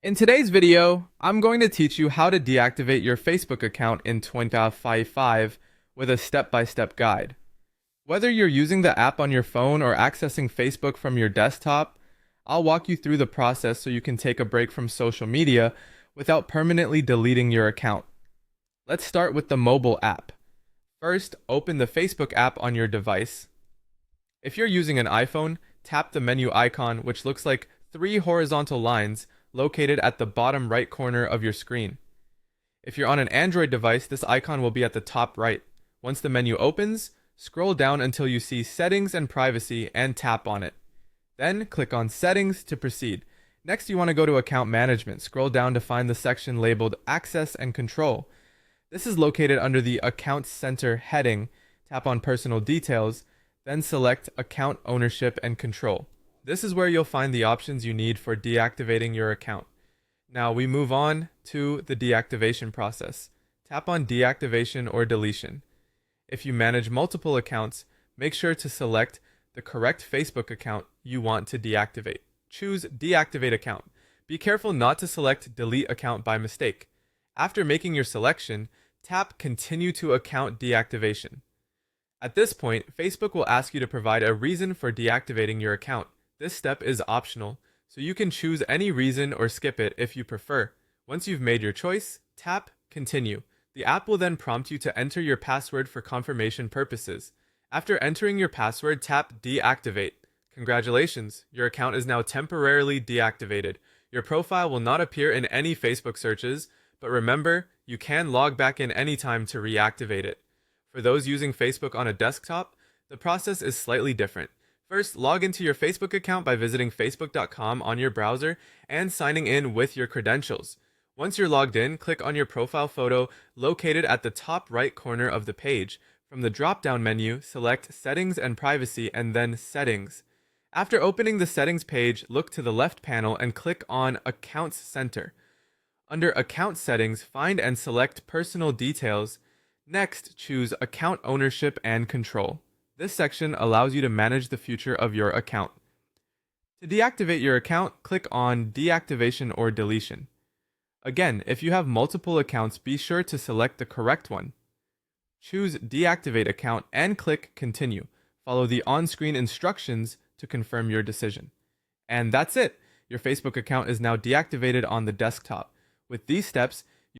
In today's video, I'm going to teach you how to deactivate your Facebook account in 2025 with a step-by-step guide. Whether you're using the app on your phone or accessing Facebook from your desktop, I'll walk you through the process so you can take a break from social media without permanently deleting your account. Let's start with the mobile app. First, open the Facebook app on your device. If you're using an iPhone, tap the menu icon, which looks like three horizontal lines located at the bottom right corner of your screen. If you're on an Android device, this icon will be at the top right. Once the menu opens, scroll down until you see Settings and Privacy and tap on it. Then click on Settings to proceed. Next, you want to go to Account Management. Scroll down to find the section labeled Access and Control. This is located under the Account Center heading. Tap on Personal Details, then select Account Ownership and Control. This is where you'll find the options you need for deactivating your account. Now we move on to the deactivation process. Tap on Deactivation or Deletion. If you manage multiple accounts, make sure to select the correct Facebook account you want to deactivate. Choose Deactivate Account. Be careful not to select Delete Account by mistake. After making your selection, tap Continue to Account Deactivation. At this point, Facebook will ask you to provide a reason for deactivating your account. This step is optional, so you can choose any reason or skip it if you prefer. Once you've made your choice, tap Continue. The app will then prompt you to enter your password for confirmation purposes. After entering your password, tap Deactivate. Congratulations, your account is now temporarily deactivated. Your profile will not appear in any Facebook searches, but remember, you can log back in anytime to reactivate it. For those using Facebook on a desktop, the process is slightly different. First, log into your Facebook account by visiting facebook.com on your browser and signing in with your credentials. Once you're logged in, click on your profile photo located at the top right corner of the page. From the drop-down menu, select Settings and Privacy and then Settings. After opening the Settings page, look to the left panel and click on Accounts Center. Under Account Settings, find and select Personal Details. Next, choose Account Ownership and Control. This section allows you to manage the future of your account. To deactivate your account, click on Deactivation or Deletion. Again, if you have multiple accounts, be sure to select the correct one. Choose Deactivate Account and click Continue. Follow the on-screen instructions to confirm your decision. And that's it! Your Facebook account is now deactivated on the desktop. With these steps,